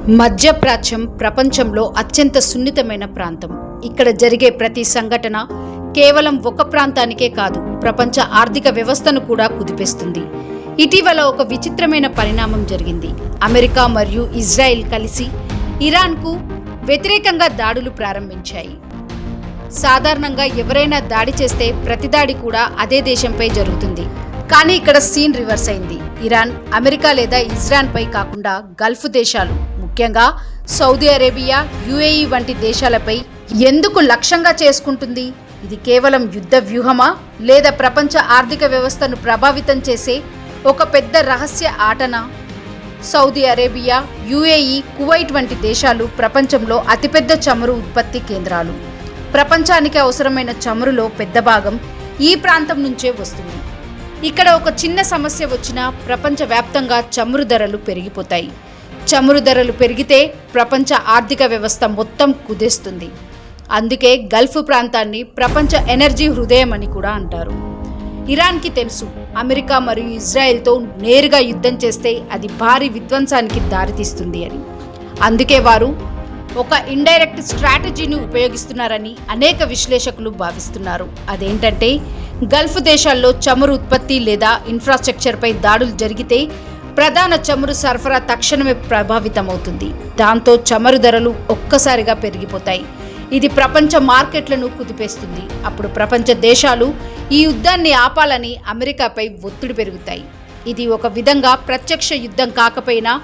మధ్యప్రాచ్యం ప్రపంచంలో అత్యంత సున్నితమైన ప్రాంతం. ఇక్కడ జరిగే ప్రతి సంఘటన కేవలం ఒక ప్రాంతానికే కాదు, ప్రపంచ ఆర్థిక వ్యవస్థను కూడా కుదిపేస్తుంది. ఇటీవల ఒక విచిత్రమైన పరిణామం జరిగింది. అమెరికా మరియు ఇజ్రాయెల్ కలిసి ఇరాన్కు వ్యతిరేకంగా దాడులు ప్రారంభించాయి. సాధారణంగా ఎవరైనా దాడి చేస్తే ప్రతిదాడి కూడా అదే దేశంపై జరుగుతుంది. కానీ ఇక్కడ సీన్ రివర్స్ అయింది. ఇరాన్ అమెరికా లేదా ఇజ్రాయెల్పై కాకుండా గల్ఫ్ దేశాలు, ముఖ్యంగా సౌదీ అరేబియా, యుఏఈ వంటి దేశాలపై ఎందుకు లక్ష్యంగా చేసుకుంటుంది? ఇది కేవలం యుద్ధ వ్యూహమా, లేదా ప్రపంచ ఆర్థిక వ్యవస్థను ప్రభావితం చేసే ఒక పెద్ద రహస్య ఆటనా? సౌదీ అరేబియా, యుఏఈ, కువైట్ వంటి దేశాలు ప్రపంచంలో అతిపెద్ద చమురు ఉత్పత్తి కేంద్రాలు. ప్రపంచానికి అవసరమైన చమురులో పెద్ద భాగం ఈ ప్రాంతం నుంచే వస్తుంది. ఇక్కడ ఒక చిన్న సమస్య వచ్చినా ప్రపంచవ్యాప్తంగా చమురు ధరలు పెరిగిపోతాయి. చమురు ధరలు పెరిగితే ప్రపంచ ఆర్థిక వ్యవస్థ మొత్తం కుదేస్తుంది. అందుకే గల్ఫ్ ప్రాంతాన్ని ప్రపంచ ఎనర్జీ హృదయం అని కూడా అంటారు. ఇరాన్కి తెలుసు, అమెరికా మరియు ఇజ్రాయెల్తో నేరుగా యుద్ధం చేస్తే అది భారీ విధ్వంసానికి దారితీస్తుంది అని. అందుకే వారు ఒక ఇండైరెక్ట్ స్ట్రాటజీని ఉపయోగిస్తున్నారని అనేక విశ్లేషకులు భావిస్తున్నారు. అదేంటంటే, గల్ఫ్ దేశాల్లో చమురు ఉత్పత్తి లేదా ఇన్ఫ్రాస్ట్రక్చర్పై దాడులు జరిగితే ప్రధాన చమురు సరఫరా తక్షణమే ప్రభావితమవుతుంది. దాంతో చమురు ధరలు ఒక్కసారిగా పెరిగిపోతాయి. ఇది ప్రపంచ మార్కెట్లను కుదిపేస్తుంది. అప్పుడు ప్రపంచ దేశాలు ఈ యుద్ధాన్ని ఆపాలని అమెరికాపై ఒత్తిడి పెరుగుతాయి. ఇది ఒక విధంగా ప్రత్యక్ష యుద్ధం కాకపోయినా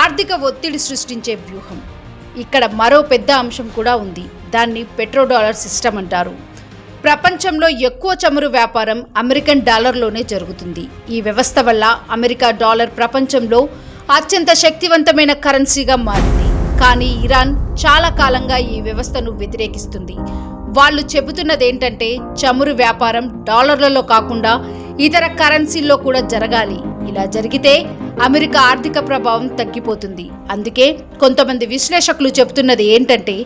ఆర్థిక ఒత్తిడి సృష్టించే వ్యూహం. ఇక్కడ మరో పెద్ద అంశం కూడా ఉంది. దాన్ని పెట్రోడాలర్ సిస్టమ్ అంటారు. ప్రపంచంలో ఎక్కువ చమురు వ్యాపారం అమెరికన్ డాలర్లోనే జరుగుతుంది. ఈ వ్యవస్థ వల్ల అమెరికా డాలర్ ప్రపంచంలో అత్యంత శక్తివంతమైన కరెన్సీగా మారింది. కానీ ఇరాన్ చాలా కాలంగా ఈ వ్యవస్థను వ్యతిరేకిస్తుంది. వాళ్ళు చెబుతున్నది ఏంటంటే, చమురు వ్యాపారం డాలర్లలో కాకుండా ఇతర కరెన్సీల్లో కూడా జరగాలి. ఇలా జరిగితే అమెరికా ఆర్థిక ప్రభావం తగ్గిపోతుంది. అందుకే కొంతమంది విశ్లేషకులు చెబుతున్నది ఏంటంటే,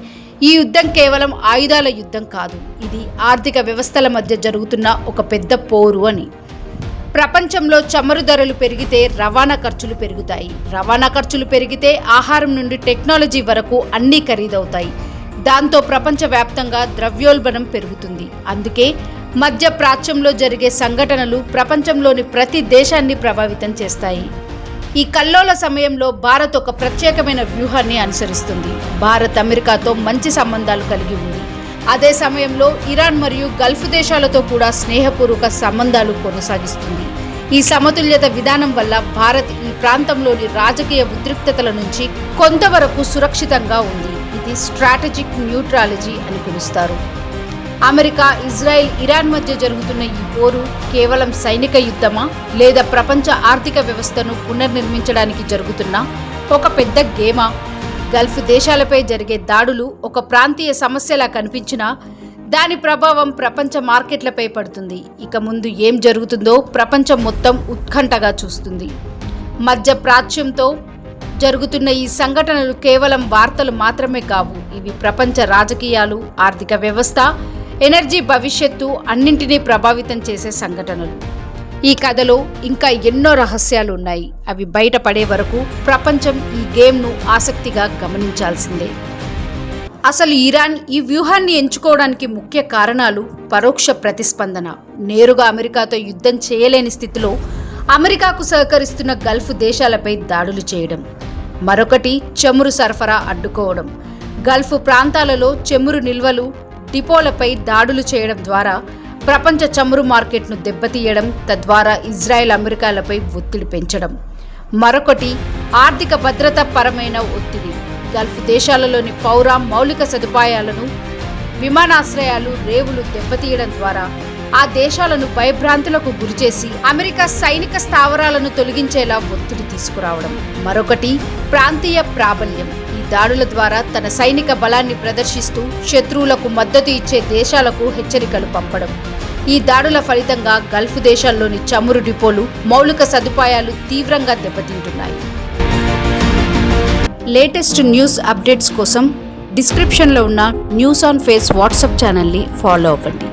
ఈ యుద్ధం కేవలం ఆయుధాల యుద్ధం కాదు, ఇది ఆర్థిక వ్యవస్థల మధ్య జరుగుతున్న ఒక పెద్ద పోరు అని. ప్రపంచంలో చమురు ధరలు పెరిగితే రవాణా ఖర్చులు పెరుగుతాయి. రవాణా ఖర్చులు పెరిగితే ఆహారం నుండి టెక్నాలజీ వరకు అన్నీ ఖరీదవుతాయి. దాంతో ప్రపంచవ్యాప్తంగా ద్రవ్యోల్బణం పెరుగుతుంది. అందుకే మధ్య ప్రాచ్యంలో జరిగే సంఘటనలు ప్రపంచంలోని ప్రతి దేశాన్ని ప్రభావితం చేస్తాయి. ఈ కల్లోల సమయంలో భారత్ ఒక ప్రత్యేకమైన వ్యూహాన్ని అనుసరిస్తుంది. భారత్ అమెరికాతో మంచి సంబంధాలు కలిగి ఉంది. అదే సమయంలో ఇరాన్ మరియు గల్ఫ్ దేశాలతో కూడా స్నేహపూర్వక సంబంధాలు కొనసాగిస్తుంది. ఈ సమతుల్యత విధానం వల్ల భారత్ ఈ ప్రాంతంలోని రాజకీయ ఉద్రిక్తతల నుంచి కొంతవరకు సురక్షితంగా ఉంది. ఇది స్ట్రాటజిక్ న్యూట్రాలజీ అని పిలుస్తారు. అమెరికా, ఇజ్రాయెల్, ఇరాన్ మధ్య జరుగుతున్న ఈ పోరు కేవలం సైనిక యుద్ధమా, లేదా ప్రపంచ ఆర్థిక వ్యవస్థను పునర్నిర్మించడానికి జరుగుతున్న ఒక పెద్ద గేమా? గల్ఫ్ దేశాలపై జరిగే దాడులు ఒక ప్రాంతీయ సమస్యలా కనిపించినా దాని ప్రభావం ప్రపంచ మార్కెట్లపై పడుతుంది. ఇక ముందు ఏం జరుగుతుందో ప్రపంచం మొత్తం ఉత్కంఠగా చూస్తుంది. మధ్య ప్రాచ్యంతో జరుగుతున్న ఈ సంఘటనలు కేవలం వార్తలు మాత్రమే కావు. ఇవి ప్రపంచ రాజకీయాలు, ఆర్థిక వ్యవస్థ, ఎనర్జీ భవిష్యత్తు అన్నింటినీ ప్రభావితం చేసే సంఘటనలు. ఈ కథలో ఇంకా ఎన్నో రహస్యాలు ఉన్నాయి. అవి బయటపడే వరకు ప్రపంచం ఈ గేమ్ను ఆసక్తిగా గమనించాల్సిందే. అసలు ఇరాన్ ఈ వ్యూహాన్ని ఎంచుకోవడానికి ముఖ్య కారణాలు పరోక్ష ప్రతిస్పందన. నేరుగా అమెరికాతో యుద్ధం చేయలేని స్థితిలో అమెరికాకు సహకరిస్తున్న గల్ఫ్ దేశాలపై దాడులు చేయడం. మరొకటి చమురు సరఫరా అడ్డుకోవడం. గల్ఫ్ ప్రాంతాలలో చమురు నిల్వలు, డిపోలపై దాడులు చేయడం ద్వారా ప్రపంచ చమురు మార్కెట్ను దెబ్బతీయడం, తద్వారా ఇజ్రాయెల్ అమెరికాలపై ఒత్తిడి పెంచడం. మరొకటి ఆర్థిక భద్రత పరమైన ఒత్తిడి. గల్ఫ్ దేశాలలోని పౌర మౌలిక సదుపాయాలను, విమానాశ్రయాలు, రేవులు దెబ్బతీయడం ద్వారా ఆ దేశాలను భయభ్రాంతులకు గురిచేసి అమెరికా సైనిక స్థావరాలను తొలగించేలా ఒత్తిడి తీసుకురావడం. మరొకటి ప్రాంతీయ ప్రాబల్యం. ఈ దాడుల ద్వారా తన సైనిక బలాన్ని ప్రదర్శిస్తూ శత్రువులకు మద్దతు ఇచ్చే దేశాలకు హెచ్చరికలు పంపడం. ఈ దాడుల ఫలితంగా గల్ఫ్ దేశాల్లోని చమురు డిపోలు, మౌలిక సదుపాయాలు తీవ్రంగా దెబ్బతింటున్నాయి. లేటెస్ట్ న్యూస్ అప్డేట్స్ కోసం డిస్క్రిప్షన్లో ఉన్న న్యూస్ ఆన్ ఫేస్ వాట్సాప్ ఛానల్ని ఫాలో అవ్వండి.